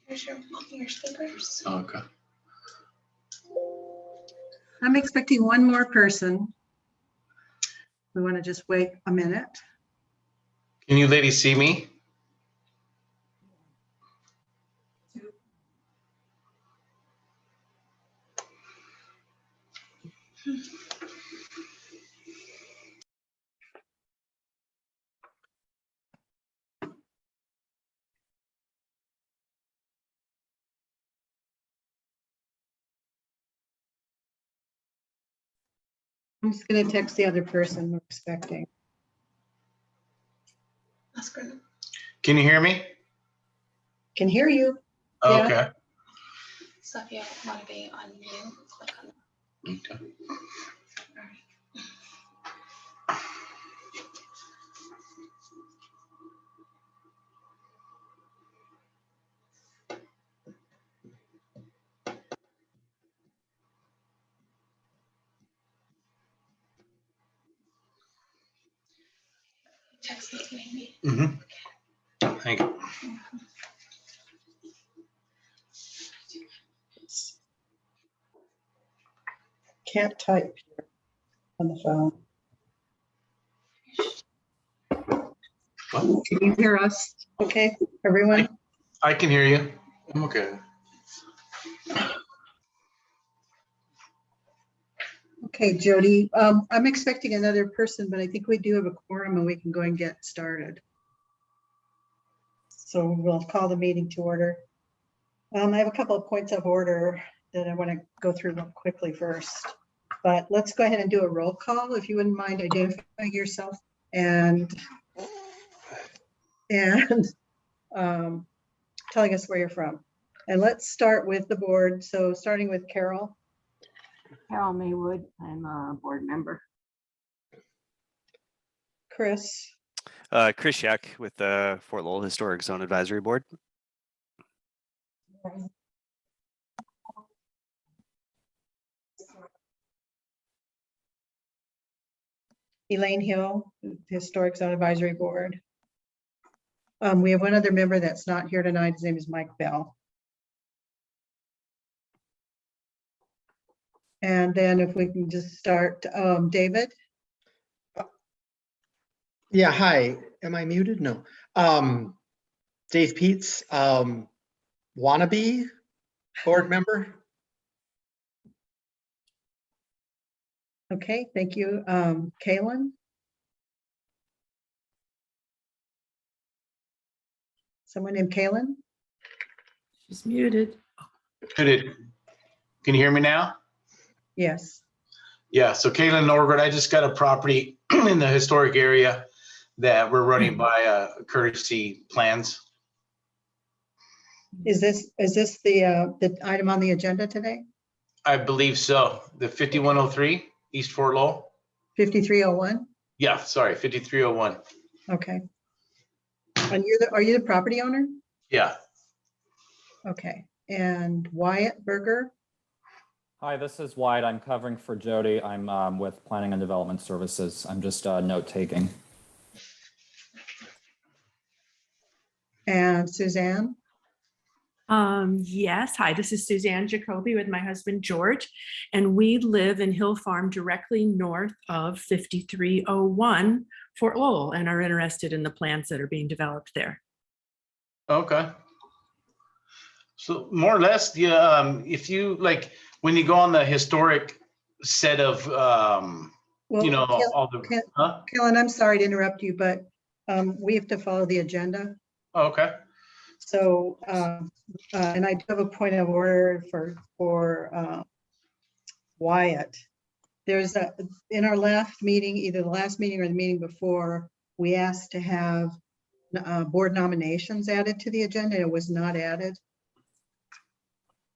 Here's your stickers. Okay. I'm expecting one more person. We want to just wait a minute. Can you ladies see me? I'm just going to text the other person we're expecting. That's good. Can you hear me? Can hear you. Oh, Yeah. okay. So if you want to be on mute, click on it. Okay. All right. Text it to me. Mm-hmm. Thank you. Can't type here on the phone. What? Can you hear us? Okay, everyone? I can hear you. I'm okay. Okay, Jody, I'm expecting another person, but I think we do have a quorum and we can go and get started. So we'll call the meeting to order. I have a couple of points of order that I want to go through real quickly first. But let's go ahead and do a roll call, if you wouldn't mind identifying yourself and telling us where you're from. And let's start with the board. So starting with Carol. Carol Maywood, I'm a board member. Chris. Chris Yack with the Fort Lowell Historic Zone Advisory Board. Elaine Hill, Historic Zone Advisory Board. We have one other member that's not here tonight. His name is Mike Bell. And then if we can just start, David. Yeah, hi. Am I muted? No. Dave Peets, wannabe board member. Okay, thank you. Kaylin. Someone named Kaylin? She's muted. Can you hear me now? Yes. Yeah, so Caitlin Norgard, I just got a property in the historic area that we're running by courtesy plans. Is this the item on the agenda today? I believe so. The 5103 East Fort Lowell. 5301? Yeah, sorry, 5301. Okay. And are you the property owner? Yeah. Okay. And Wyatt Berger? Hi, this is Wyatt. I'm covering for Jody. I'm with Planning and Development Services. I'm just note taking. And Suzanne? Yes. Hi, this is Suzanne Jacoby with my husband, George, and we live in Hill Farm directly north of 5301 Fort Lowell and are interested in the plans that are being developed there. Okay. So more or less, yeah, if you like, when you go on the historic set of, you know, all the, huh? Kellen, I'm sorry to interrupt you, but we have to follow the agenda. Oh, okay. So, and I do have a point of order for Wyatt. There's in our last meeting, either the last meeting or the meeting before, we asked to have board nominations added to the agenda. It was not added.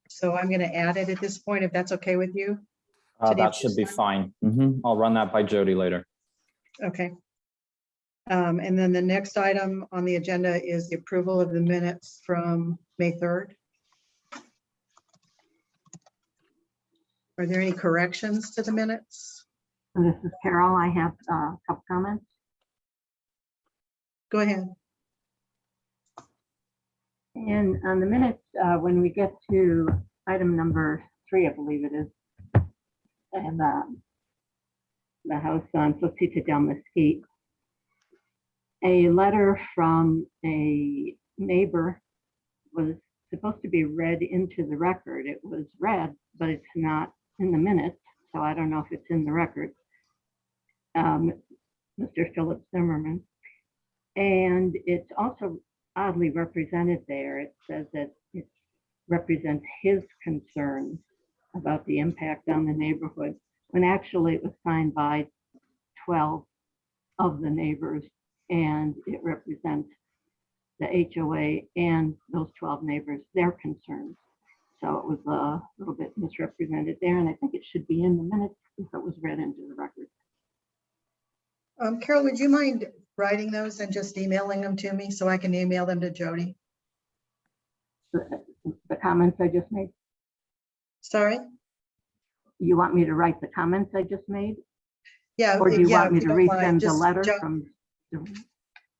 So I'm going to add it at this point, if that's okay with you. That should be fine. I'll run that by Jody later. Okay. And then the next item on the agenda is the approval of the minutes from May 3rd. Are there any corrections to the minutes? This is Carol. I have a couple comments. Go ahead. And on the minutes, when we get to item number 3, I believe it is, and the house on Flacita del Mesquite, a letter from a neighbor was supposed to be read into the record. It was read, but it's not in the minutes, so I don't know if it's in the record. Mr. Philip Zimmerman. And it's also oddly represented there. It says that it represents his concerns about the impact on the neighborhood, when actually it was signed by 12 of the neighbors, and it represents the HOA and those 12 neighbors, their concerns. So it was a little bit misrepresented there, and I think it should be in the minutes if it was read into the record. Carol, would you mind writing those and just emailing them to me so I can email them to Jody? The comments I just made. Sorry? You want me to write the comments I just made? Yeah. Or do you yeah, want me if to you don't mind, resend the just letter jot- from?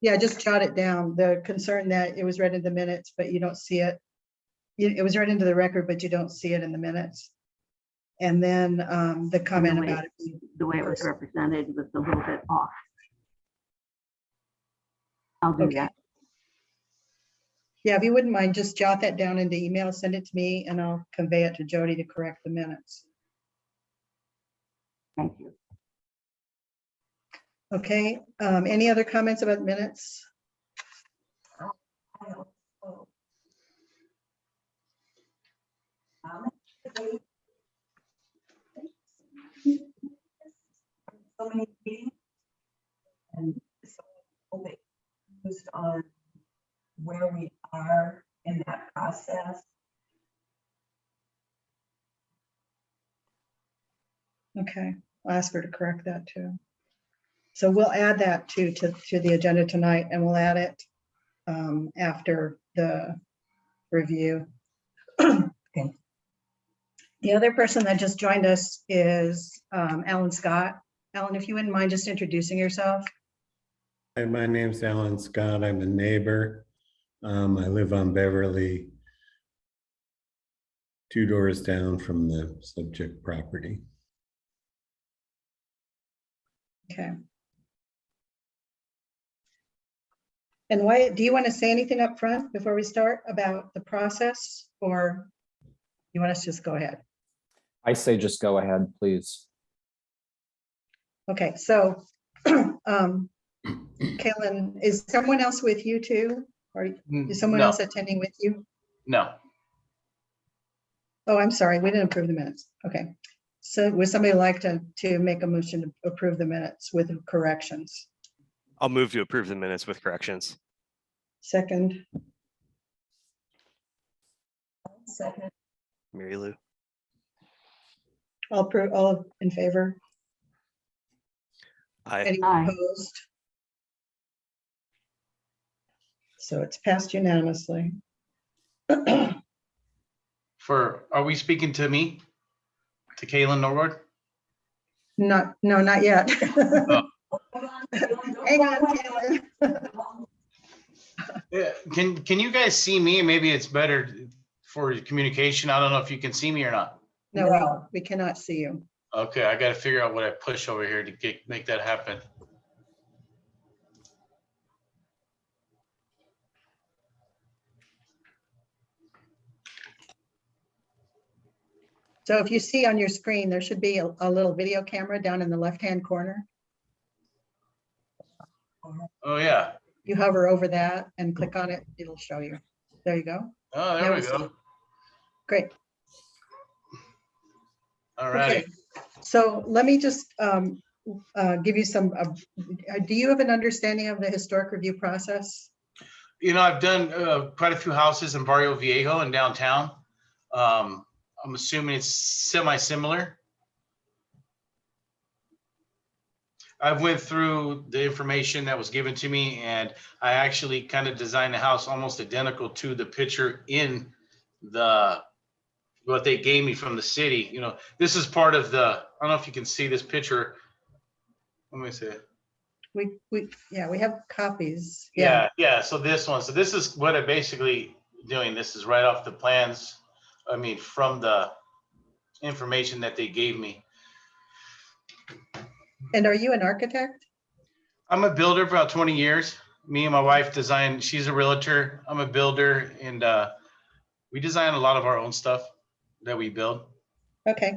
Yeah, just jot it down. The concern that it was read in the minutes, but you don't see it. It was read into the record, but you don't see it in the minutes. And then the comment the way, about it. the way it was represented was a little bit off. I'll do Okay. that. Yeah, if you wouldn't mind, just jot that down into email, send it to me, and I'll convey it to Jody to correct the minutes. Thank you. Okay, any other comments about minutes? So many meetings and so focused on where we are in that process. Okay, I'll ask her to correct that too. So we'll add that to the agenda tonight, and we'll add it after the review. Okay. The other person that just joined us is Alan Scott. Alan, if you wouldn't mind just introducing yourself. Hi, my name's Alan Scott. I'm a neighbor. I live on Beverly, 2 doors down from the subject property. Okay. And Wyatt, do you want to say anything up front before we start about the process, or you want us to just go ahead? I say just go ahead, please. Okay, so Kaylin, is someone else with you too? Or is someone No. else attending with you? No. Oh, I'm sorry, we didn't approve the minutes. Okay. So would somebody like to make a motion to approve the minutes with corrections? I'll move to approve the minutes with corrections. Second, Second. Mary Lou. all in favor? Aye. Any Aye. opposed? So it's passed unanimously. Are we speaking to me? To Kaylin Norwood? No, not yet. Oh. Hang on, Kaylin. Yeah. Can you guys see me? Maybe it's better for communication. I don't know if you can see me or not. No, we cannot see you. Okay, I gotta figure out what I push over here to make that happen. So if you see on your screen, there should be a little video camera down in the left-hand corner. Oh, yeah. You hover over that and click on it, it'll show you. There you go. Oh, there Now we we go. see. Great. All righty. Okay. So let me just give you some, do you have an understanding of the historic review process? You know, I've done quite a few houses in Barrio Viejo and downtown. I'm assuming it's semi-similar. I went through the information that was given to me, and I actually kind of designed the house almost identical to the picture in what they gave me from the city. You know, this is part of I don't know if you can see this picture. Let me see. We have copies. Yeah. So this one. So this is what I basically doing. This is right off the plans. I mean, from the information that they gave me. And are you an architect? I'm a builder for about 20 years. Me and my wife design, she's a realtor, I'm a builder, and we design a lot of our own stuff that we build. Okay.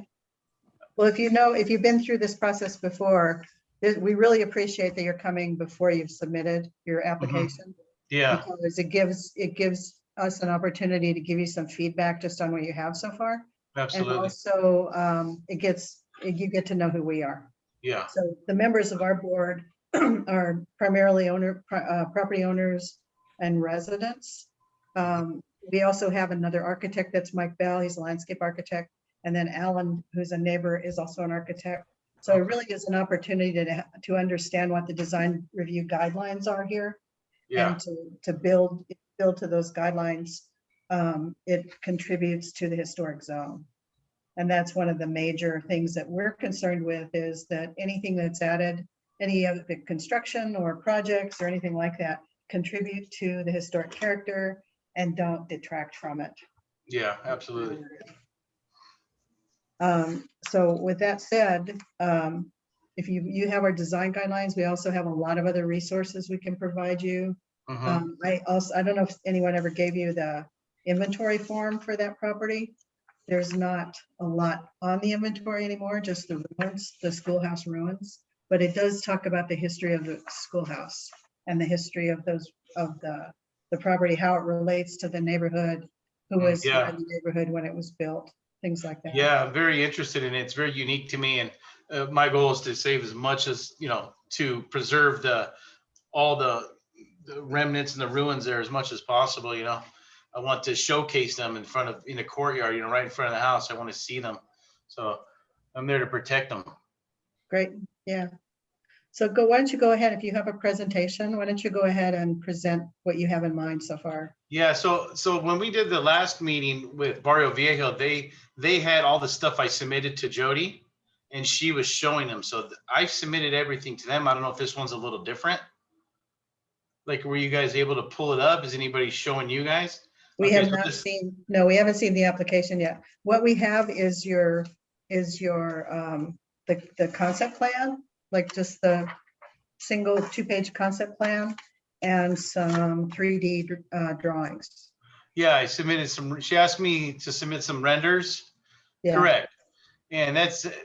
Well, if you've been through this process before, we really appreciate that you're coming before you've submitted your application. Yeah, Because it gives us an opportunity to give you some feedback just on what you have so far. And absolutely. also, you get to know who we are. Yeah, So the members of our board are primarily property owners and residents. We also have another architect, that's Mike Bell, he's a landscape architect. And then Alan, who's a neighbor, is also an architect. So it really is an opportunity to understand what the design review guidelines are here. yeah, And to build to those guidelines. It contributes to the historic zone. And that's one of the major things that we're concerned with, is that anything that's added, any of the construction or projects or anything like that, contribute to the historic character and don't detract from it. yeah, absolutely. So with that said, if you have our design guidelines, we also have a lot of other resources we can provide you. I don't know if anyone ever gave you the inventory form for that property. There's not a lot on the inventory anymore, just the ruins, the schoolhouse ruins, but it does talk about the history of the schoolhouse and the history of the property, how it relates to the neighborhood, who was in the neighborhood when it was built, things like that. Yeah, I'm very interested in it. It's very unique to me, and my goal is to save as much as, to preserve all the remnants and the ruins there as much as possible. I want to showcase them in the courtyard, right in front of the house. I want to see them, so I'm there to protect them. Great. Yeah. So why don't you go ahead, if you have a presentation, why don't you go ahead and present what you have in mind so far? Yeah, so when we did the last meeting with Barrio Viejo, they had all the stuff I submitted to Jody, and she was showing them. So I submitted everything to them. I don't know if this one's a little different. Like, were you guys able to pull it up? Is anybody showing you guys? We have not seen, no, we haven't seen the application yet. What we have is the concept plan, like just the single 2-page concept plan and some 3D drawings. Yeah, I submitted she asked me to submit some renders. Yeah. Correct. And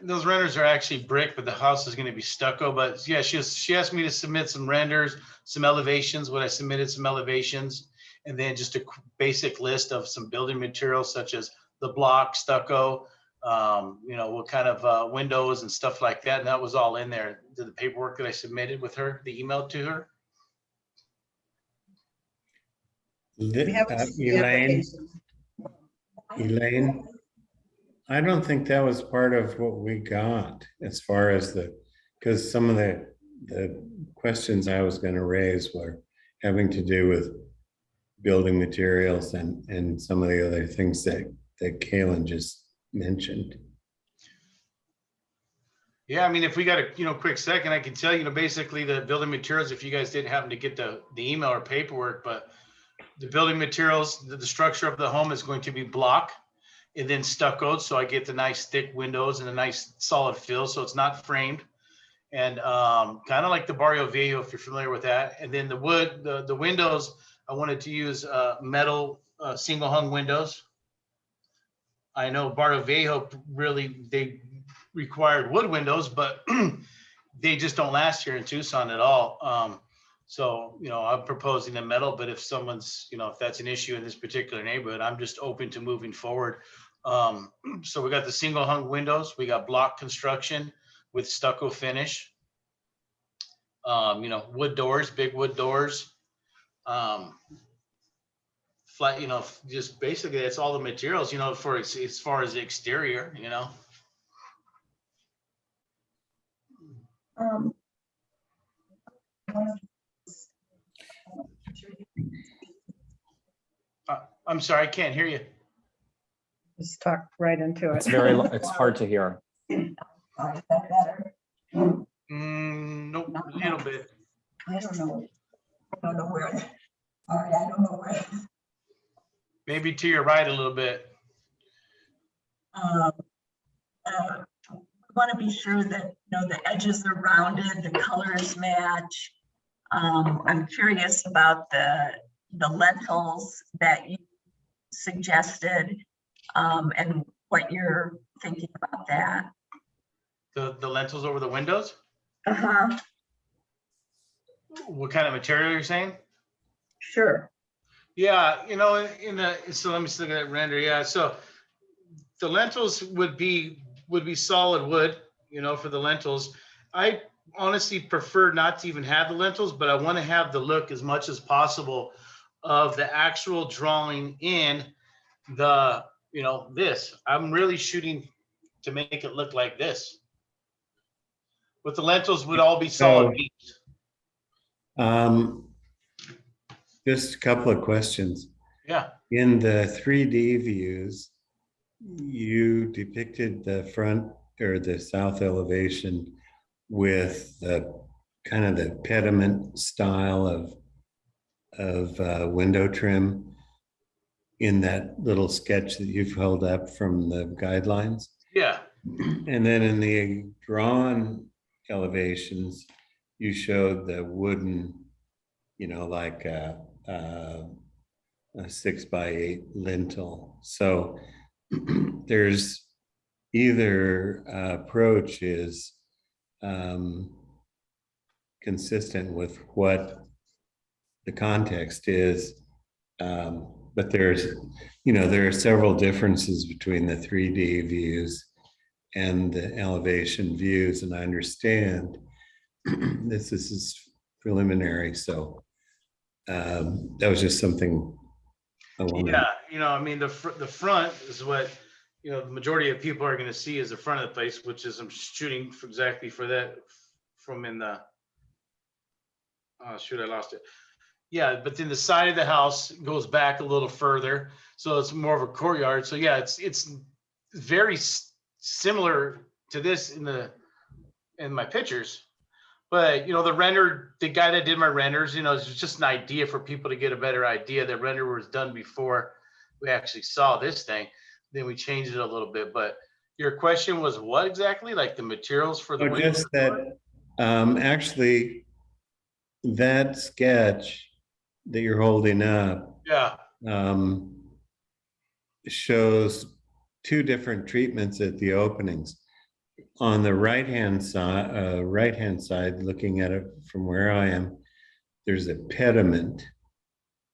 those renders are actually brick, but the house is going to be stucco. But yeah, she asked me to submit some renders, some elevations. When I submitted some elevations, and then just a basic list of some building materials such as the block, stucco, what kind of windows and stuff like that. And that was all in there. The paperwork that I submitted with her, the email to her. Elaine, I don't think that was part of what we got as far as because some of the questions I was going to raise were having to do with building materials and some of the other things that Kaylin just mentioned. Yeah, I mean, if we got a quick second, I can tell you, basically the building materials, if you guys didn't happen to get the email or paperwork, but the building materials, the structure of the home is going to be block and then stuccoed. So I get the nice thick windows and a nice solid fill. So it's not framed. And kind of like the Barrio Viejo, if you're familiar with that. And then the wood, the windows, I wanted to use metal single hung windows. I know Barrio Viejo they required wood windows, but they just don't last here in Tucson at all. So, I'm proposing the metal, but if someone's, if that's an issue in this particular neighborhood, I'm just open to moving forward. So we got the single hung windows, we got block construction with stucco finish, wood doors, big wood doors, flat, just basically that's all the materials, for as far as the exterior, I'm sorry, I can't hear you. Just talk right into it. It's hard to hear. Is that better? Nope, a little bit. I don't know. I don't know where. All right, I don't know where. Maybe to your right a little bit. We want to be sure that, the edges are rounded, the colors match. I'm curious about the lentils that you suggested, and what you're thinking about that. The lentils over the windows? Uh-huh, What kind of material you're saying? sure. Yeah, so let me just look at that render. Yeah, so the lentils would be solid wood, for the lentils. I honestly prefer not to even have the lentils, but I want to have the look as much as possible of the actual drawing in the, this. I'm really shooting to make it look like this. But the lentils would all be solid beams. Just a couple of questions. Yeah. In the 3D views, you depicted the front or the south elevation with the kind of the pediment style of window trim in that little sketch that you've held up from the guidelines. Yeah. And then in the drawn elevations, you showed the wooden, like a 6x8 lintel. So there's either approach is consistent with what the context is, but there are several differences between the 3D views and the elevation views, and I understand this is preliminary, so that was just something I wanted. Yeah, the front is what the majority of people are going to see is the front of the place, which is I'm shooting exactly for that from in the. Oh shoot, I lost it. Yeah, but then the side of the house goes back a little further, so it's more of a courtyard. So yeah, it's very similar to this in my pictures. But the guy that did my renders, it's just an idea for people to get a better idea. The render was done before we actually saw this thing. Then we changed it a little bit. But your question was what exactly? Like the materials for the windows? Just that actually that sketch that you're holding up, yeah, shows two different treatments at the openings. On the right-hand side, looking at it from where I am, there's a pediment,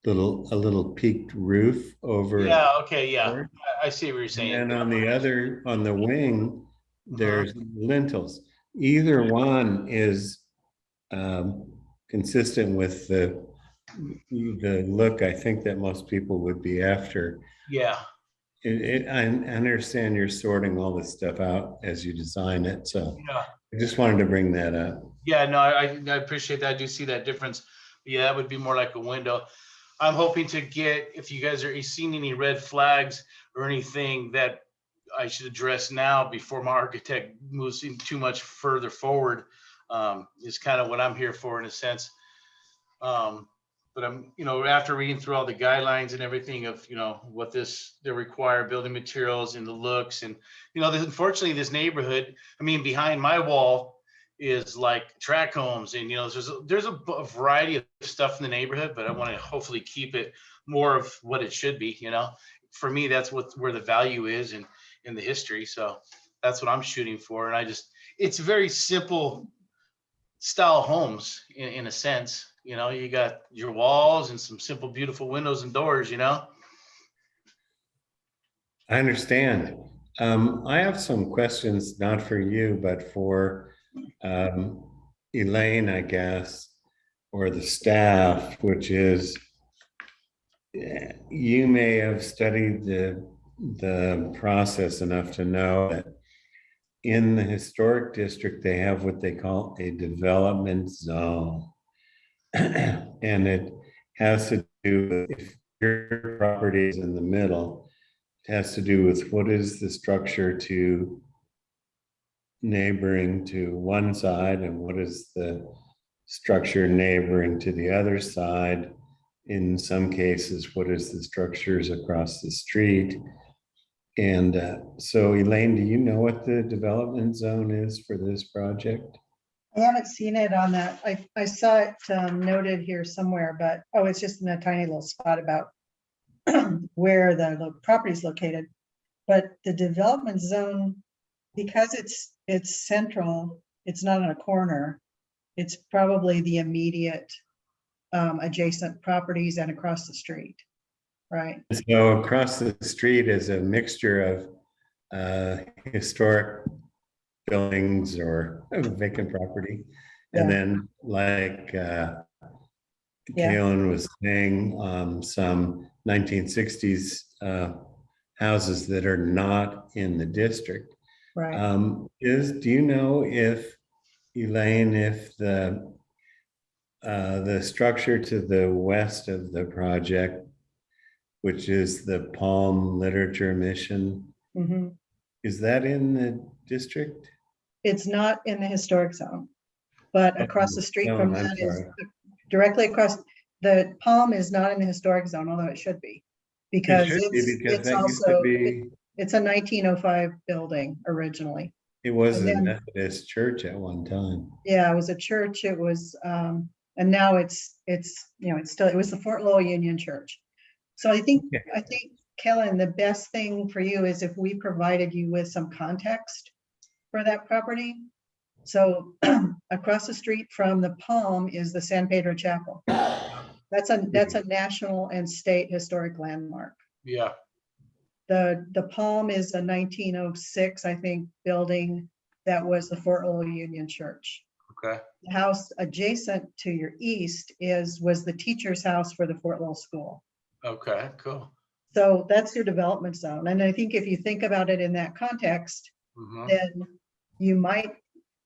a little peaked roof over. Yeah. Okay. Yeah. I see what you're saying. And on the wing, there's lintels. Either one is consistent with the look I think that most people would be after. Yeah. I understand you're sorting all this stuff out as you design it, so Yeah. I just wanted to bring that up. Yeah, no, I appreciate that. I do see that difference. Yeah, that would be more like a window. I'm hoping to get, if you guys are seeing any red flags or anything that I should address now before my architect moves in too much further forward, is kind of what I'm here for in a sense. But I'm, after reading through all the guidelines and everything of, what they require, building materials and the looks and, unfortunately this neighborhood, behind my wall is like track homes and, there's a variety of stuff in the neighborhood, but I want to hopefully keep it more of what it should be, for me, that's where the value is in the history. So that's what I'm shooting for. And it's very simple style homes in a sense. You got your walls and some simple, beautiful windows and doors, I understand. I have some questions, not for you, but for Elaine, I guess, or the staff, which is, you may have studied the process enough to know that in the historic district, they have what they call a development zone. And it has to do with, if your property is in the middle, it has to do with what is the structure to neighboring to one side and what is the structure neighboring to the other side. in some cases, what is the structures across the street? And so Elaine, do you know what the development zone is for this project? I haven't seen it on that. I saw it noted here somewhere, but, oh, it's just in a tiny little spot about where the property is located. But the development zone, because it's central, it's not on a corner. It's probably the immediate adjacent properties and across the street, right? So across the street is a mixture of historic buildings or vacant property. And Yeah. then like Yeah. Kaylin was saying, some 1960s houses that are not in the district. Right. Do you know if, Elaine, if the structure to the west of the project, which is the Palm Literature Mission, Mm-hmm. is that in the district? It's not in the historic zone, but across the street No, from I'm that is sorry. directly across. The Palm is not in the historic zone, although it should be. Because It should be, because it's that used to also, be, it's a 1905 building originally. it was and a then- Methodist church at one time. Yeah, it was a church. It was, and now it's, you know, it's still, it was the Fort Lowell Union Church. So I think, Kellen, the best thing for you is if we provided you with some context for that property. So across the street from the Palm is the San Pedro Chapel. That's a national and state historic landmark. Yeah. The Palm is a 1906, I think, building that was the Fort Lowell Union Church. Okay. The house adjacent to your east was the teacher's house for the Fort Lowell School. Okay, cool. So that's your development zone. And I think if you think about it in that context, Mhm. then you might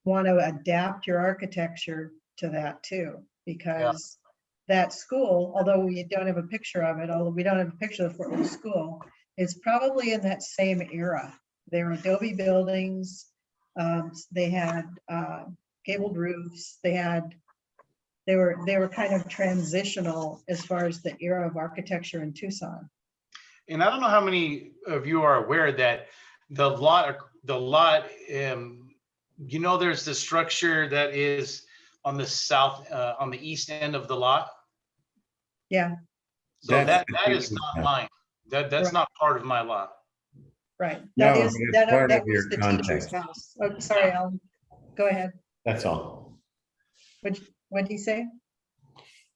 want to adapt your architecture to that too, because that school, although we don't have a picture of it, although we don't have a picture of the Fort Lowell School, is probably in that same era. They're adobe buildings. They had gabled roofs. They were kind of transitional as far as the era of architecture in Tucson. And I don't know how many of you are aware that the lot, you know, there's the structure that is on the south, on the east end of the lot. Yeah. So That's that is not mine. That's Right. not part of my lot. Right. No, That is, it's that part that of was your the teacher's context. house. Oh, sorry, Alan. Go ahead. That's all. What did he say?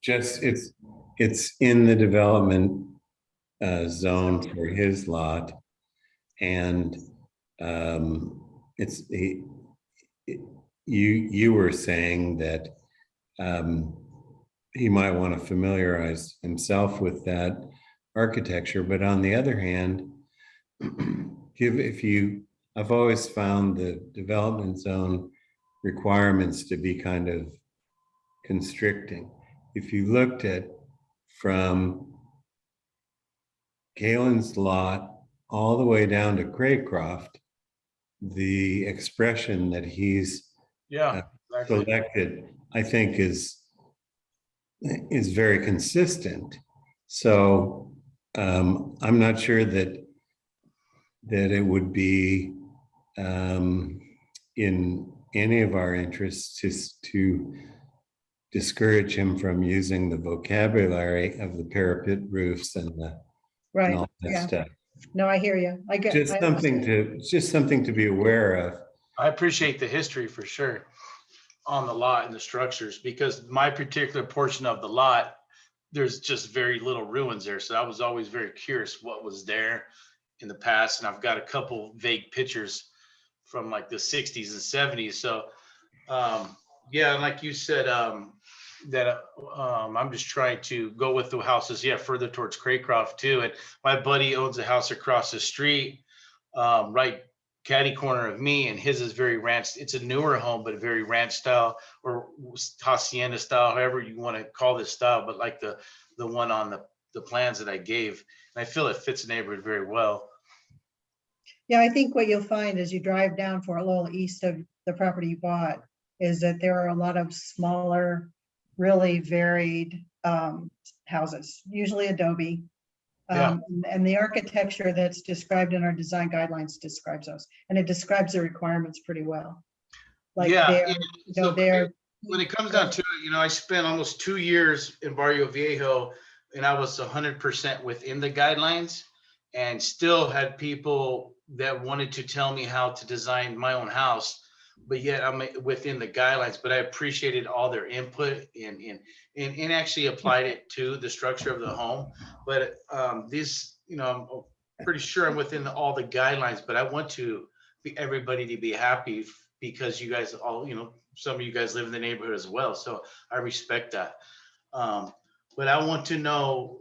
Just, it's in the development zone for his lot. And you were saying that he might want to familiarize himself with that architecture, but on the other hand, I've always found the development zone requirements to be kind of constricting. If you looked at from Kalen's lot all the way down to Craycroft, the expression that he's Exactly. selected, I think is very consistent. So I'm not sure that it would be in any of our interests to discourage him from using the vocabulary of the parapet roofs and Right. all that Yeah. stuff. No, I hear you. I get Just something to be aware of. I appreciate the history for sure on the lot and the structures, because my particular portion of the lot, there's just very little ruins there. So I was always very curious what was there in the past. And I've got a couple vague pictures from like the 60s and 70s. So yeah, and like you said, that I'm just trying to go with the houses, further towards Craycroft too. And my buddy owns a house across the street, right catty corner of me, and his is very ranch. It's a newer home, but very ranch style or hacienda style, however you want to call this style, but like the one on the plans that I gave. And I feel it fits the neighborhood very well. Yeah, I think what you'll find as you drive down Fort Lowell east of the property you bought is that there are a lot of smaller, really varied houses, usually adobe. Yeah. And the architecture that's described in our design guidelines describes those, and it describes the requirements pretty well. Like Yeah, they're, yeah. you know, So they're. when it comes down to it, I spent almost 2 years in Barrio Viejo, and I was 100% within the guidelines, and still had people that wanted to tell me how to design my own house, but yet I'm within the guidelines. But I appreciated all their input and actually applied it to the structure of the home. But this, I'm pretty sure I'm within all the guidelines, but I want to be everybody to be happy, because you guys all, some of you guys live in the neighborhood as well. So I respect that. But I want to know,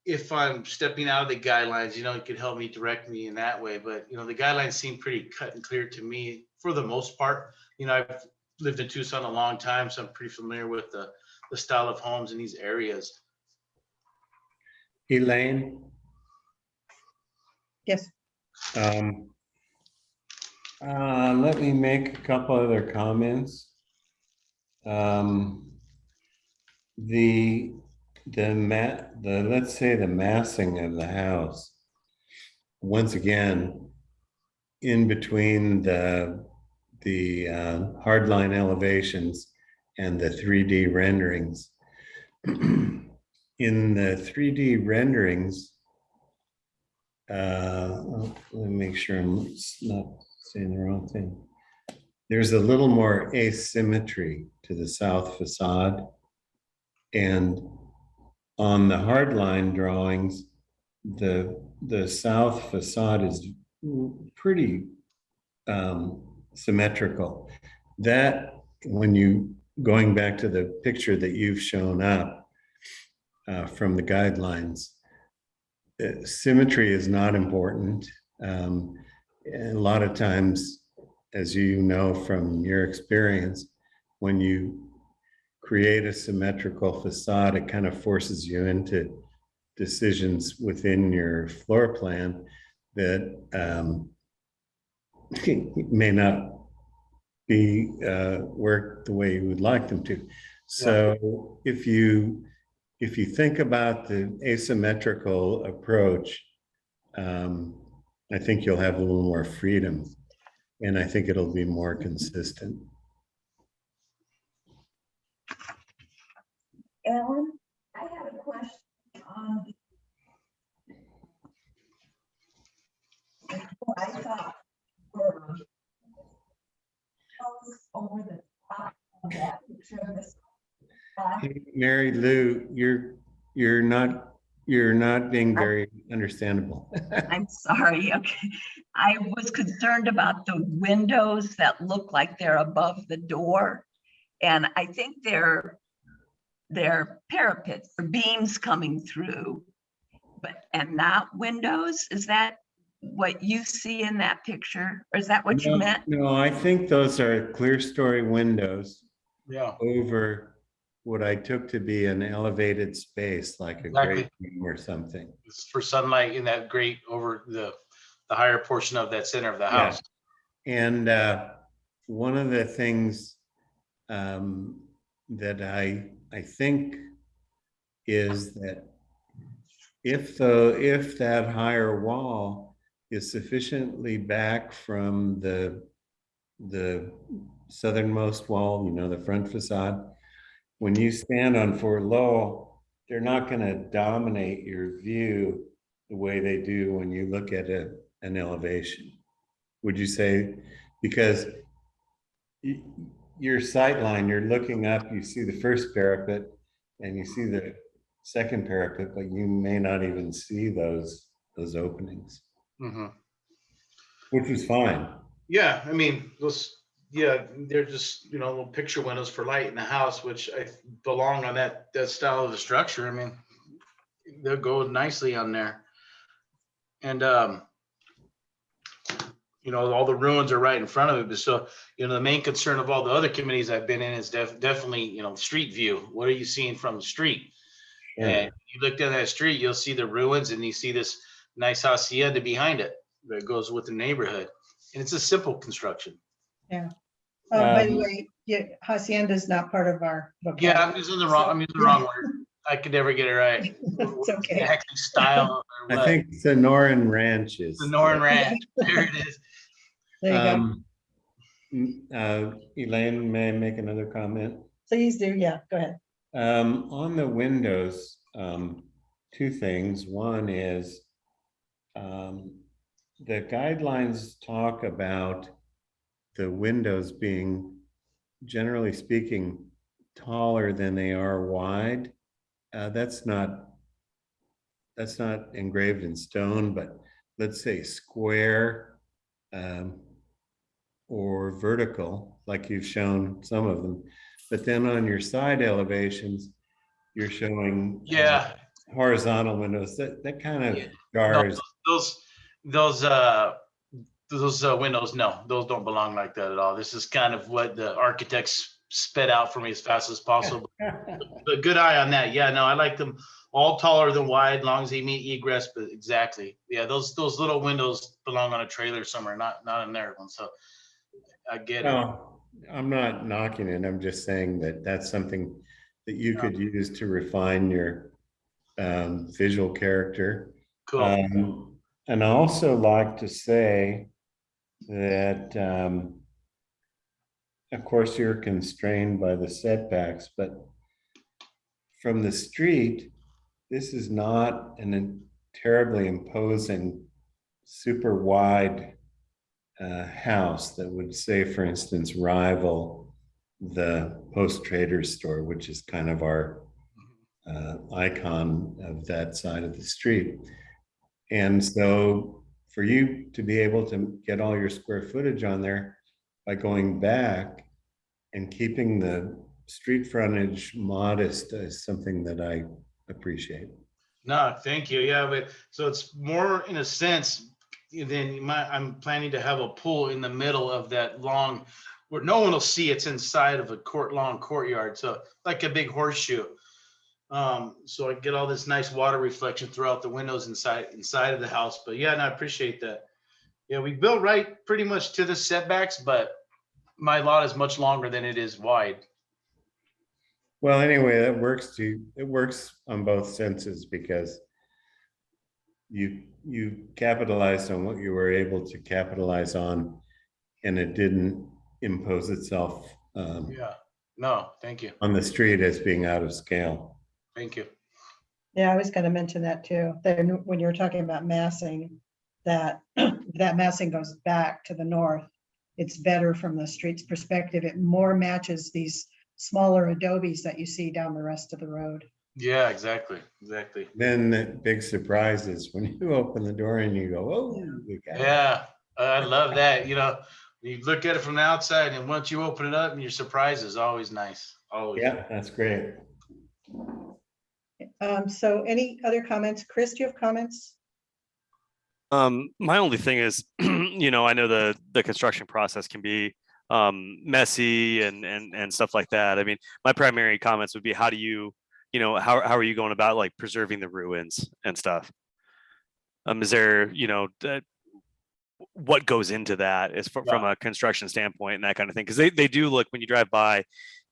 if I'm stepping out of the guidelines, it could help me, direct me in that way. But, the guidelines seem pretty cut and clear to me for the most part. I've lived in Tucson a long time, so I'm pretty familiar with the style of homes in these areas. Elaine? Yes. Let me make a couple other comments. Let's say the massing of the house, once again, in between the hardline elevations and the 3D renderings. In the 3D renderings, let me make sure I'm not saying the wrong thing. There's a little more asymmetry to the south facade. And on the hardline drawings, the south facade is pretty symmetrical. That, when you, going back to the picture that you've shown up from the guidelines, symmetry is not important. And a lot of times, as you know from your experience, when you create a symmetrical facade, it kind of forces you into decisions within your floor plan that may not be work the way you would like them to. So if you think about the asymmetrical approach, I think you'll have a little more freedom, and I think it'll be more consistent. Alan, I have a question on I thought were over the top of that picture of this. Mary Lou, you're not being very understandable. I'm sorry. Okay. I was concerned about the windows that look like they're above the door. And I think they're parapets or beams coming through, and not windows. Is that what you see in that picture? Or is that what you meant? No, I think those are clear story windows over what I took to be an elevated space, like a great room or something. It's for sunlight in that grate over the higher portion of that center of the house. And one of the things that I think is that if that higher wall is sufficiently back from the southernmost wall, the front facade, when you stand on Fort Lowell, they're not going to dominate your view the way they do when you look at an elevation. Would you say? Because your sight line, you're looking up, you see the first parapet and you see the second parapet, but you may not even see those openings, which is fine. Yeah, I mean, they're just, little picture windows for light in the house, which I belong on that style of the structure. I mean, they'll go nicely on there. And, all the ruins are right in front of it. But so, the main concern of all the other committees I've been in is definitely, street view. What are you seeing from the street? Sure. And you look down that street, you'll see the ruins and you see this nice hacienda behind it that goes with the neighborhood. And it's a simple construction. Yeah. Oh, by the way, hacienda is not part of our vocabulary. Yeah, I'm using the wrong word. I could never get it right. It's okay. Actually, style. Or I what? think Sonoran Ranch is. The Northern Ranch. There it is. There you go. Elaine, may I make another comment? Please do. Yeah, go ahead. On the windows, two things. One is the guidelines talk about the windows being, generally speaking, taller than they are wide. That's not engraved in stone, but let's say square or vertical, like you've shown some of them. But then on your side elevations, you're showing Yeah. horizontal windows. That kind of No, jars. those windows, no, those don't belong like that at all. This is kind of what the architects sped out for me as fast as possible. But good eye on that. Yeah, no, I like them all taller than wide, long as they meet egress. But exactly, yeah, those little windows belong on a trailer somewhere, not in their one. So I get it. No, I'm not knocking it. I'm just saying that that's something that you could use to refine your visual character. Cool. And I also like to say that, of course, you're constrained by the setbacks, but from the street, this is not an terribly imposing, super wide house that would, say, for instance, rival the Post Traders store, which is kind of our icon of that side of the street. And so for you to be able to get all your square footage on there by going back and keeping the street frontage modest is something that I appreciate. No, thank you. Yeah, but so it's more in a sense than I'm planning to have a pool in the middle of that long, where no one will see it's inside of a long courtyard. So like a big horseshoe. So I get all this nice water reflection throughout the windows inside of the house. But yeah, and I appreciate that. Yeah, we built right pretty much to the setbacks, but my lot is much longer than it is wide. Well, anyway, it works on both senses because you capitalized on what you were able to capitalize on, and it didn't impose itself Yeah, no, thank you. on the street as being out of scale. Thank you. Yeah, I was going to mention that too. Then when you were talking about massing, that that massing goes back to the north. It's better from the street's perspective. It more matches these smaller adobes that you see down the rest of the road. Yeah, exactly. Then the big surprise is when you open the door and you go, oh, we got it. Yeah, I love that. You know, you look at it from the outside, and once you open it up, and your surprise is always nice. Always. Yeah, that's great. So any other comments? Chris, do you have comments? My only thing is, you know, I know the construction process can be messy and stuff like that. I mean, my primary comments would be, how do you, you know, how are you going about like preserving the ruins and stuff? Is there, you know, what goes into that is from a construction standpoint and that kind of thing? Because they do look, when you drive by,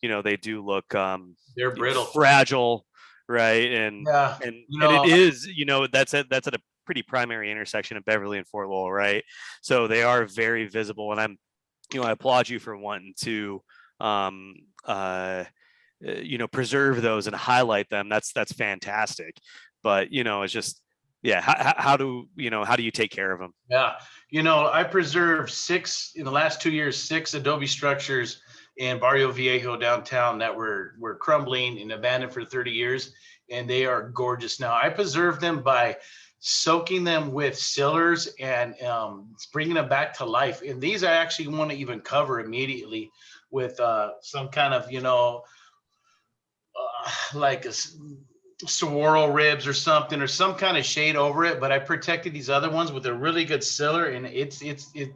you know, they do look they're brittle, fragile, right? And yeah, and it is, you know, that's at a pretty primary intersection of Beverly and Fort Lowell, right? So they are very visible, and I applaud you for wanting to you know, preserve those and highlight them. That's fantastic. But you know, it's just, yeah, how do you take care of them? Yeah, you know, I preserved 6 in the last 2 years, 6 adobe structures in Barrio Viejo downtown that were crumbling and abandoned for 30 years, and they are gorgeous now. I preserved them by soaking them with sealers and bringing them back to life. And these I actually want to even cover immediately with some kind of, you know, like a swirl ribs or something, or some kind of shade over it. But I protected these other ones with a really good sealer, and it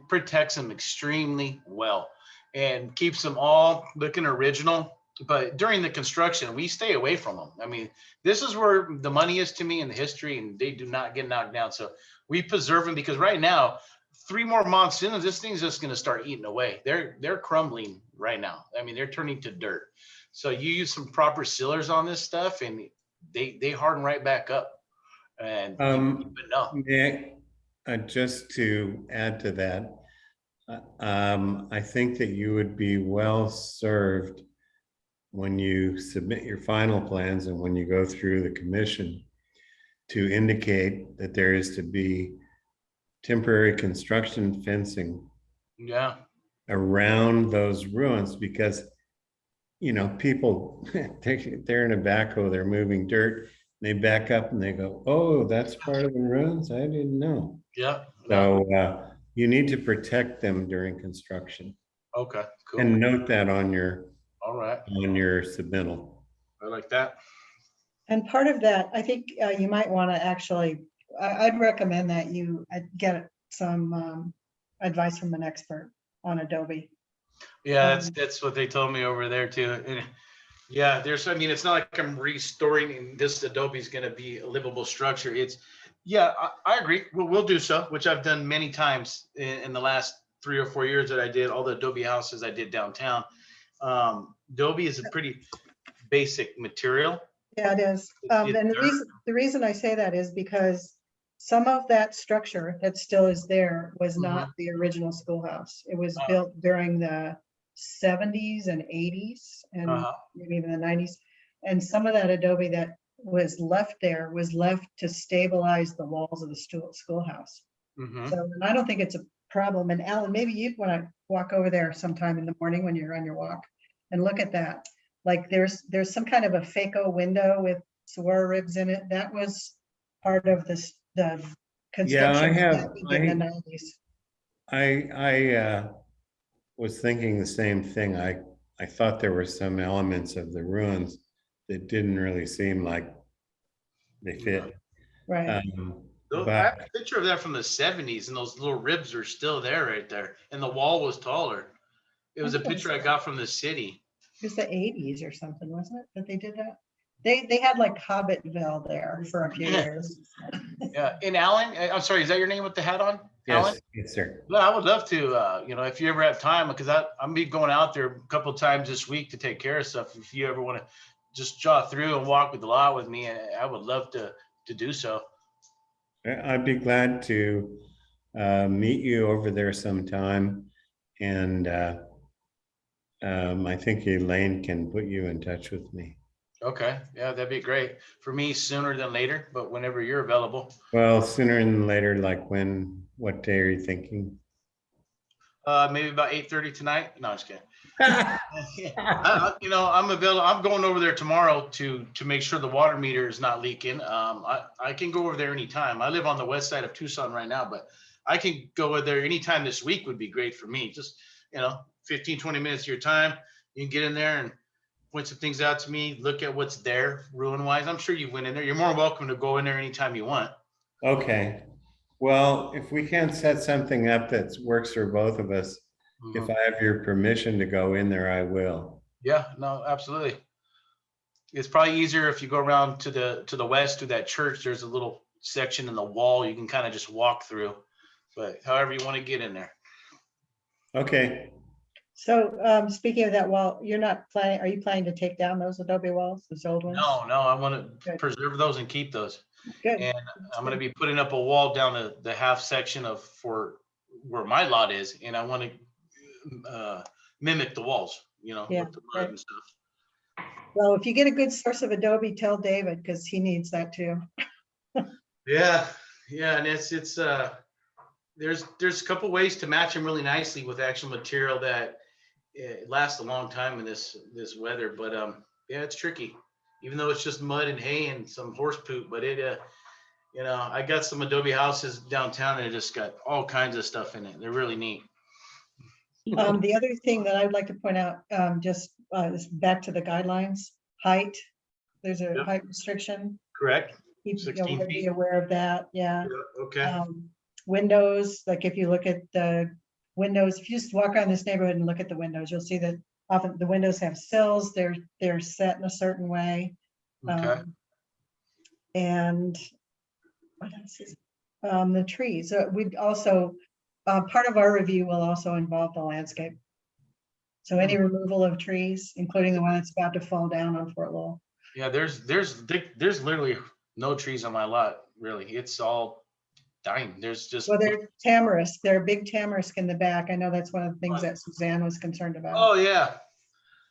protects them extremely well and keeps them all looking original. But during the construction, we stay away from them. I mean, this is where the money is to me in the history, and they do not get knocked down. So we preserve them, because right now, 3 more months in, this thing's just going to start eating away. They're crumbling right now. I mean, they're turning to dirt. So you use some proper sealers on this stuff, and they harden right back up. And you Um, even know. yeah, just to add to that, I think that you would be well served when you submit your final plans and when you go through the commission to indicate that there is to be temporary construction fencing Yeah. around those ruins, because people they're in a backhoe, they're moving dirt, they back up and they go, oh, that's part of the ruins, I didn't know. Yeah. No. So you need to protect them during construction, Okay. Cool. and note that on your All right. submittal. I like that. And part of that, I think you might want to actually, I'd recommend that you get some advice from an expert on Adobe. Yeah, that's what they told me over there too. And yeah, I mean, it's not like I'm restoring and this Adobe is going to be a livable structure. Yeah, I agree. We'll do so, which I've done many times in the last 3 or 4 years that I did all the Adobe houses I did downtown. Adobe is a pretty basic material. Yeah, it is. And the reason I say that is because some of that structure that still is there was not the original schoolhouse. It was built during the 70s and 80s and maybe even the 90s. And some of that Adobe that was left there was left to stabilize the walls of the schoolhouse. So, and I don't think it's a problem. And Alan, maybe you'd want to walk over there sometime in the morning when you're on your walk and look at that. Like there's some kind of a FACO window with Sawara ribs in it. That was part of the construction that we did in the 90s. I was thinking the same thing. I thought there were some elements of the ruins that didn't really seem like they fit. Right. I have a picture of that from the 70s, and those little ribs are still there right there. And the wall was taller. It was a picture I got from the city. It was the 80s or something, wasn't it, that they did that? They had like Hobbitville there for a few years. Yeah. And Alan, I'm sorry, is that your name with the hat on? Yes, Alan? yes, sir. Well, I would love to, if you ever have time, because I'm be going out there a couple of times this week to take care of stuff. If you ever want to just jaw through and walk with the lot with me, I would love to do so. I'd be glad to meet you over there sometime, and I think Elaine can put you in touch with me. Okay, yeah, that'd be great for me, sooner than later, but whenever you're available. Well, sooner than later, like when? What day are you thinking? Maybe about 8:30 tonight. No, I'm just kidding. I'm available. I'm going over there tomorrow to make sure the water meter is not leaking. I can go over there anytime. I live on the west side of Tucson right now, but I can go over there anytime this week would be great for me. Just 15, 20 minutes of your time. You can get in there and point some things out to me, look at what's there ruin wise. I'm sure you went in there. You're more welcome to go in there anytime you want. Okay. Well, if we can set something up that works for both of us, if I have your permission to go in there, I will. Yeah, no, absolutely. It's probably easier if you go around to the west to that church. There's a little section in the wall you can kind of just walk through, but however you want to get in there. Okay. So speaking of that wall, you're not planning, are you planning to take down those Adobe walls, those old ones? No, I want to preserve those and keep those. Good. And I'm going to be putting up a wall down the half section for where my lot is, and I want to mimic the walls, with the mud and stuff. Well, if you get a good source of Adobe, tell David, because he needs that too. Yeah, and it's there's a couple ways to match them really nicely with actual material that lasts a long time in this weather, but yeah, it's tricky. Even though it's just mud and hay and some horse poop, but I got some Adobe houses downtown and it just got all kinds of stuff in it. They're really neat. The other thing that I would like to point out, just is back to the guidelines, height. There's a height restriction. Correct. 16 feet. Be aware of that. Yeah. Okay. Windows, like if you look at the windows, if you just walk around this neighborhood and look at the windows, you'll see that often the windows have sills. They're set in a certain way. Okay. And what else is the trees? We'd also part of our review will also involve the landscape. So any removal of trees, including the one that's about to fall down on Fort Lowell. Yeah, there's literally no trees on my lot, really. It's all dying. There's just, Well, they're tamarisk, they're big tamarisk in the back. I know that's one of the things that Suzanne was concerned about. oh yeah.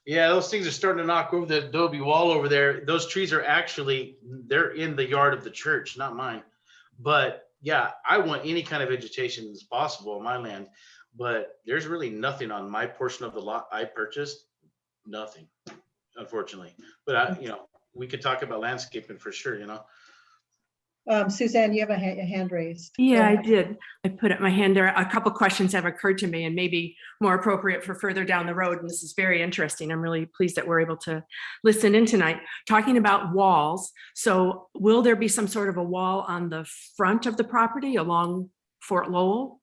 Yeah, those things are starting to knock over the adobe wall over there. Those trees are actually, they're in the yard of the church, not mine. But yeah, I want any kind of vegetation as possible on my land. But there's really nothing on my portion of the lot I purchased. Nothing, unfortunately. But we could talk about landscaping for sure, Suzanne, you have a hand raised. Yeah, I did. I put up my hand there. A couple questions have occurred to me and maybe more appropriate for further down the road. And this is very interesting. I'm really pleased that we're able to listen in tonight. Talking about walls. So will there be some sort of a wall on the front of the property along Fort Lowell?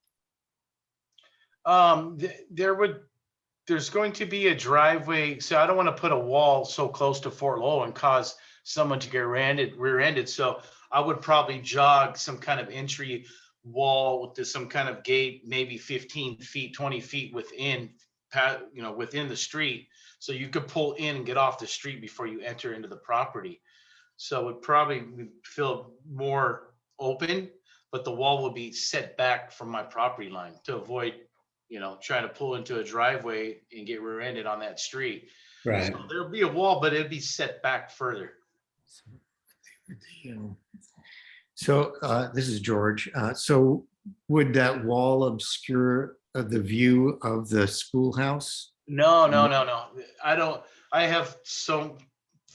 There's going to be a driveway. So I don't want to put a wall so close to Fort Lowell and cause someone to get rear-ended. So I would probably jog some kind of entry wall with some kind of gate, maybe 15 feet, 20 feet within the street. So you could pull in and get off the street before you enter into the property. So it probably would feel more open, but the wall will be set back from my property line to avoid, trying to pull into a driveway and get rear-ended on that street. Right. So there'll be a wall, but it'll be set back further. So this is George. So would that wall obscure the view of the schoolhouse? No. I have some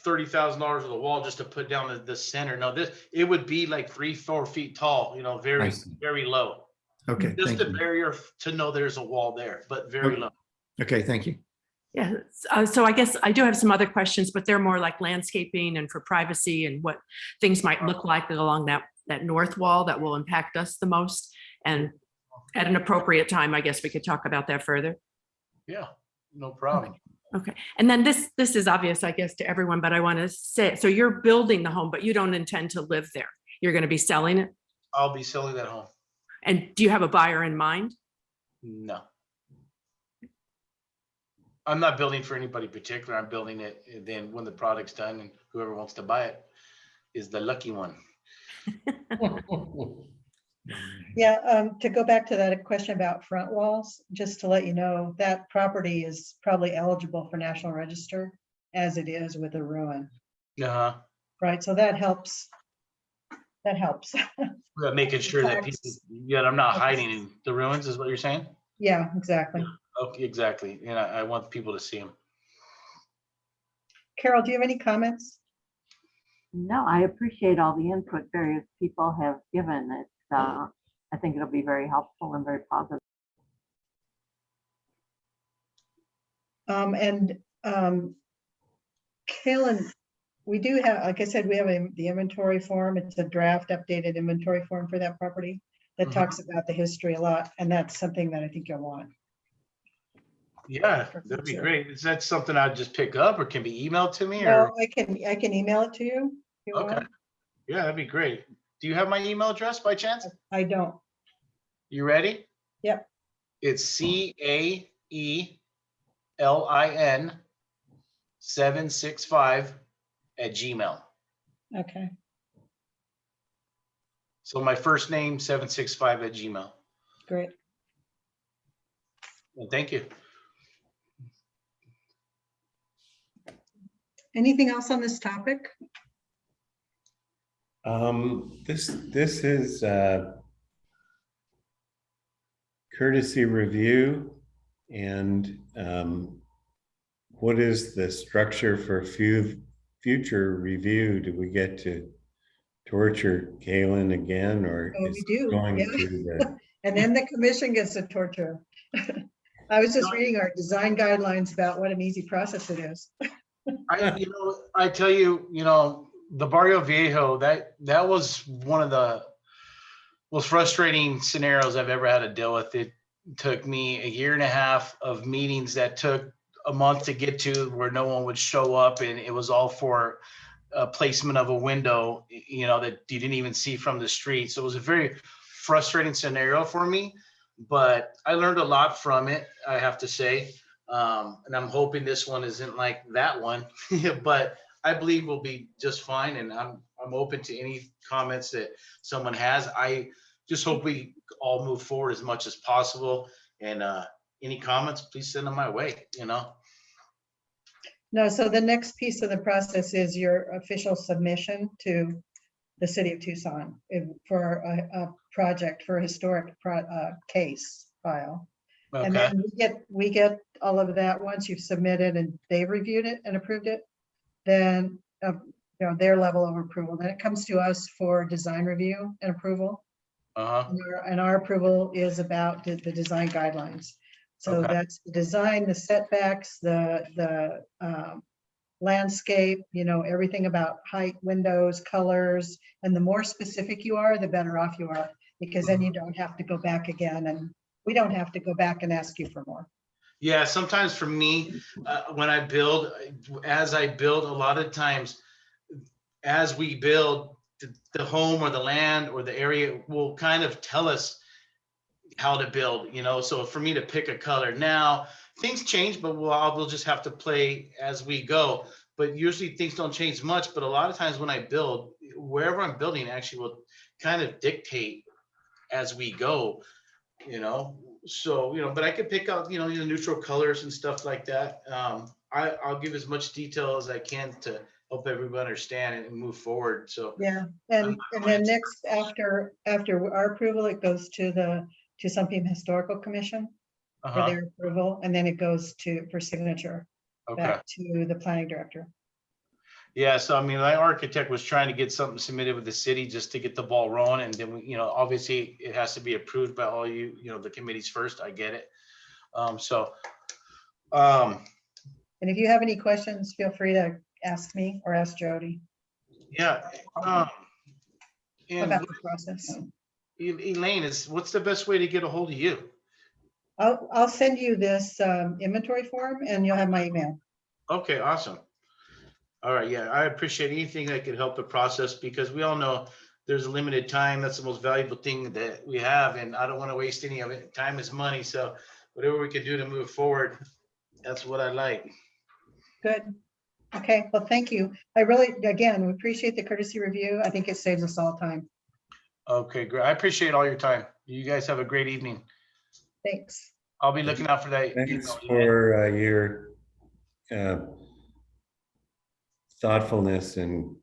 $30,000 of the wall just to put down the center. No, it would be like 3-4 feet tall, very, very low. Okay. Just a barrier to know there's a wall there, but very low. Okay, thank you. Yeah, so I guess I do have some other questions, but they're more like landscaping and for privacy and what things might look like along that north wall that will impact us the most. And at an appropriate time, I guess we could talk about that further. Yeah, no problem. Okay, and then this is obvious, I guess, to everyone, but I want to say, so you're building the home, but you don't intend to live there. You're going to be selling it? I'll be selling that home. And do you have a buyer in mind? No. I'm not building for anybody particular. I'm building it, and then when the product's done and whoever wants to buy it is the lucky one. Yeah, to go back to that question about front walls, just to let you know, that property is probably eligible for National Register as it is with a ruin. Uh-huh. Right, so that helps. That helps. We're making sure that people, I'm not hiding in the ruins is what you're saying? Yeah, exactly. Okay, exactly. And I want people to see them. Carol, do you have any comments? No, I appreciate all the input various people have given. It's, I think it'll be very helpful and very positive. Kaylin, we do have, like I said, we have the inventory form. It's a draft updated inventory form for that property that talks about the history a lot. And that's something that I think you'll want. Yeah, that'd be great. Is that something I'd just pick up or can be emailed to me? No, Or I can email it to you. If you okay. want. Yeah, that'd be great. Do you have my email address by chance? I don't. You ready? Yep. It's CAELIN765@gmail. Okay. So my first name 765@gmail. Great. Well, thank you. Anything else on this topic? This is courtesy review, and what is the structure for future review? Do we get to torture Kaylin again, or Oh, is we do, it going yeah. through the? And then the commission gets to torture. I was just reading our design guidelines about what an easy process it is. I tell you, the Barrio Viejo, that was one of the most frustrating scenarios I've ever had to deal with. It took me 1.5 years of meetings that took a month to get to, where no one would show up, and it was all for a placement of a window, that you didn't even see from the street. So it was a very frustrating scenario for me, but I learned a lot from it, I have to say. And I'm hoping this one isn't like that one, but I believe we'll be just fine, and I'm open to any comments that someone has. I just hope we all move forward as much as possible, and any comments, please send them my way, you know? No, so the next piece of the process is your official submission to the city of Tucson for a project, for a historic case file. And Okay, then we get all of that once you've submitted and they've reviewed it and approved it, then their level of approval. Then it comes to us for design review and approval. And our approval is about the design guidelines. So Okay. that's the design, the setbacks, the landscape, everything about height, windows, colors. And the more specific you are, the better off you are, because then you don't have to go back again, and we don't have to go back and ask you for more. Yeah, sometimes for me, when I build, as I build, a lot of times, as we build, the home or the land or the area will kind of tell us how to build, so for me to pick a color now, things change, but we'll just have to play as we go. But usually things don't change much, but a lot of times when I build, wherever I'm building actually will kind of dictate as we go, so, but I could pick out, the neutral colors and stuff like that. I'll give as much detail as I can to help everybody understand and move forward. So yeah, and then next, after our approval, it goes to Sunbeam Historical Commission for their approval, and then it goes for signature back to the planning director. Yeah, so I mean, my architect was trying to get something submitted with the city just to get the ball rolling, and then obviously it has to be approved by all the committees first. I get it. And if you have any questions, feel free to ask me or ask Jody. Yeah. And about the process. Elaine, what's the best way to get a hold of you? I'll send you this inventory form, and you'll have my email. Okay, awesome. All right, yeah, I appreciate anything that could help the process, because we all know there's a limited time. That's the most valuable thing that we have, and I don't want to waste any of it. Time is money, so whatever we can do to move forward, that's what I like. Good. Okay, well, thank you. Again, we appreciate the courtesy review. I think it saves us all time. Okay, great. I appreciate all your time. You guys have a great evening. Thanks. I'll be looking out for that. Thanks for your thoughtfulness and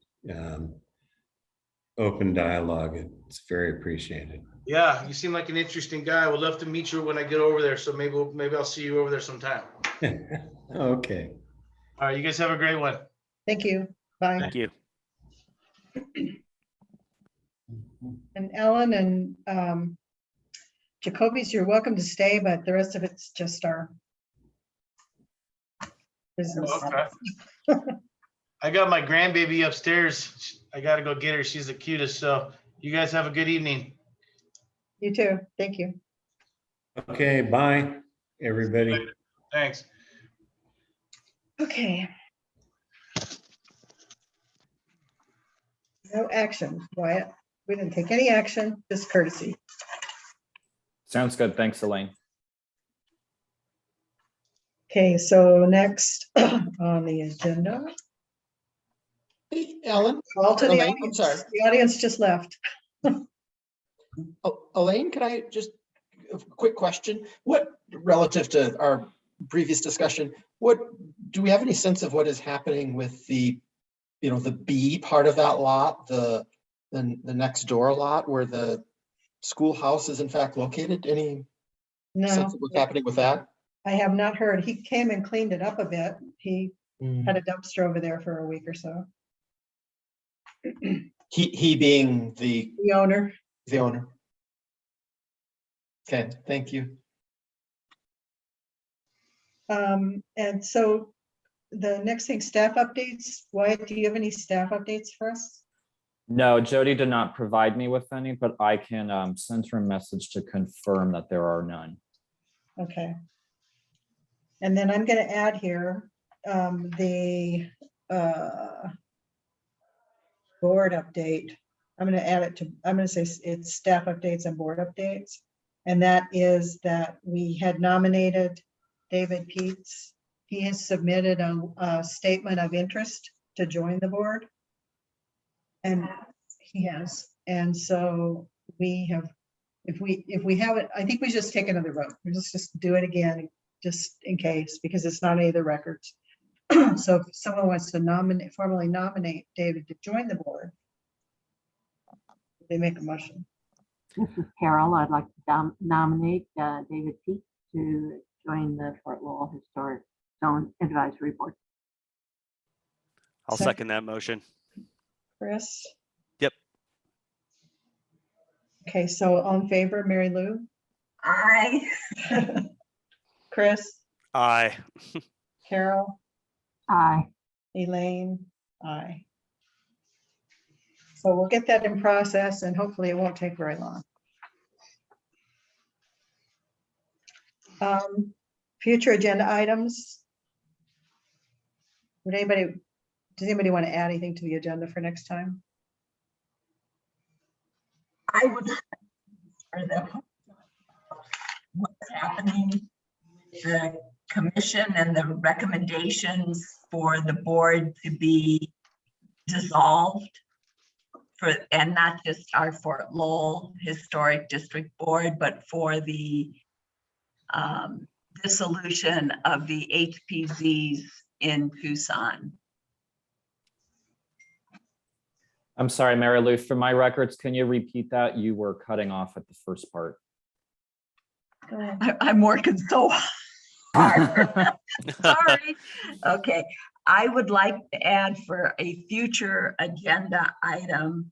open dialogue. It's very appreciated. Yeah, you seem like an interesting guy. I would love to meet you when I get over there. So maybe I'll see you over there sometime. Okay. All right, you guys have a great one. Thank you. Bye. Thank you. And Ellen and Jacoby's, you're welcome to stay, but the rest of it's just our business. Okay. I got my grandbaby upstairs. I got to go get her. She's the cutest. So you guys have a good evening. You too. Thank you. Okay, bye, everybody. Thanks. Okay. No action, Wyatt. We didn't take any action, just courtesy. Sounds good. Thanks, Elaine. Okay, so next on the agenda. Hey, Ellen. All to the Elaine, I'm audience. sorry. The audience just left. Oh, Elaine, could I just, a quick question? What, relative to our previous discussion, do we have any sense of what is happening with the B part of that lot, the next door lot where the schoolhouse is in fact located? Any sense No, of what's happening with that? I have not heard. He came and cleaned it up a bit. He had a dumpster over there for a week or so. He being the owner. The owner. Okay, thank you. And so the next thing, staff updates. Wyatt, do you have any staff updates for us? No, Jody did not provide me with any, but I can send her a message to confirm that there are none. Okay. And then I'm going to add here the board update. I'm going to add it to, I'm going to say it's staff updates and board updates. And that is that we had nominated David Peets. He has submitted a statement of interest to join the board. And he has. And so we have, if we have it, I think we just take another vote. Let's just do it again, just in case, because it's not any of the records. So if someone wants to formally nominate David to join the board, they make a motion. This is Carol. I'd like to nominate David Peak to join the Fort Lowell Historic Zone Advisory Board. I'll second that motion. Chris? Yep. Okay, so all in favor, Mary Lou? Aye. Chris? Aye. Carol? Aye. Elaine? Aye. So we'll get that in process and hopefully it won't take very long. Future agenda items. Does anybody want to add anything to the agenda for next time? I would for the what's happening with the commission and the recommendations for the board to be dissolved and not just our Fort Lowell Historic District Board, but for the dissolution of the HPZs in Tucson. I'm sorry, Mary Lou, for my records, can you repeat that? You were cutting off at the first part. I'm working so hard. Sorry. Okay. I would like to add for a future agenda item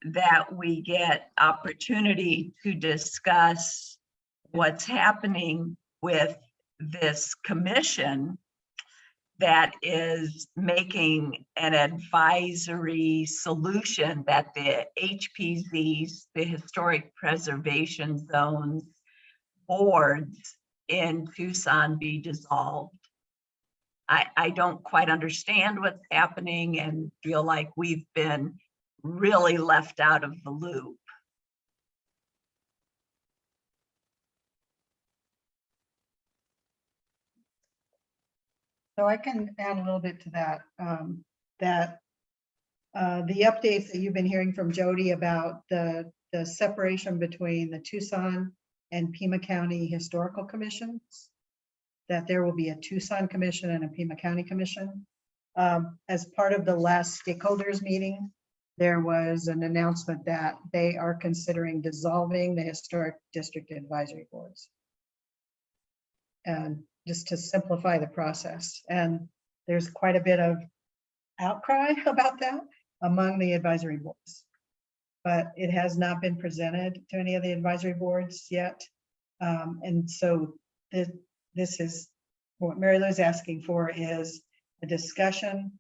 that we get opportunity to discuss what's happening with this commission that is making an advisory solution that the HPZs, the Historic Preservation Zones boards in Tucson be dissolved. I don't quite understand what's happening and feel like we've been really left out of the loop. So I can add a little bit to that, the updates that you've been hearing from Jody about the separation between the Tucson and Pima County Historical Commissions, that there will be a Tucson Commission and a Pima County Commission. As part of the last stakeholders meeting, there was an announcement that they are considering dissolving the Historic District Advisory Boards. And just to simplify the process. And there's quite a bit of outcry about that among the advisory boards. But it has not been presented to any of the advisory boards yet. And so this is what Mary Lou's asking for, is a discussion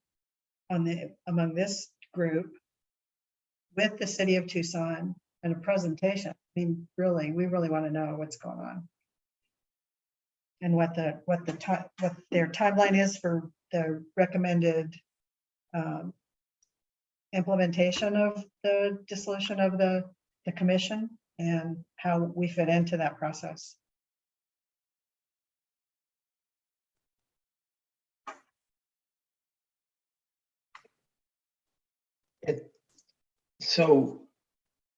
among this group with the city of Tucson and a presentation. I mean, really, we really want to know what's going on and what their timeline is for the recommended implementation of the dissolution of the commission and how we fit into that process. So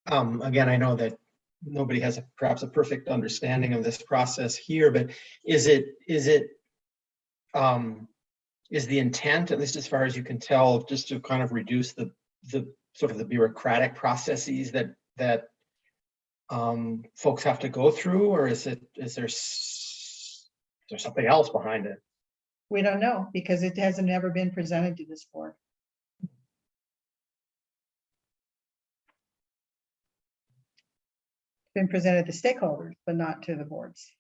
again, I know that nobody has perhaps a perfect understanding of this process here, but is the intent, at least as far as you can tell, just to kind of reduce the sort of the bureaucratic processes that folks have to go through, or is there something else behind it? We don't know because it hasn't ever been presented to this board. Been presented to stakeholders, but not to the boards.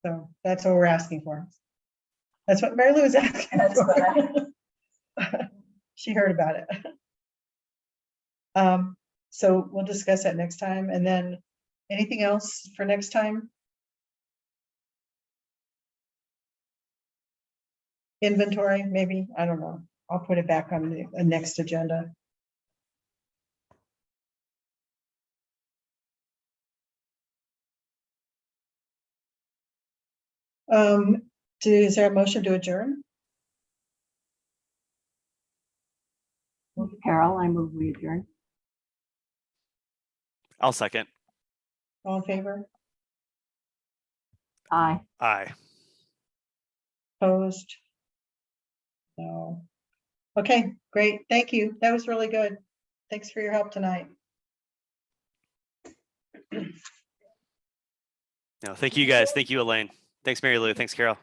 So that's what we're asking for. That's what Mary Lou is asking for. She heard about it. So we'll discuss that next time. And then anything else for next time? Inventory, maybe, I don't know. I'll put it back on the next agenda. Is there a motion to adjourn? This is Carol, I move we adjourn. I'll second. All in favor? Aye. Aye. Opposed? No. Okay, great. Thank you. That was really good. Thanks for your help tonight. No, thank you guys. Thank you, Elaine. Thanks, Mary Lou. Thanks, Carol.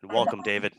And welcome, David.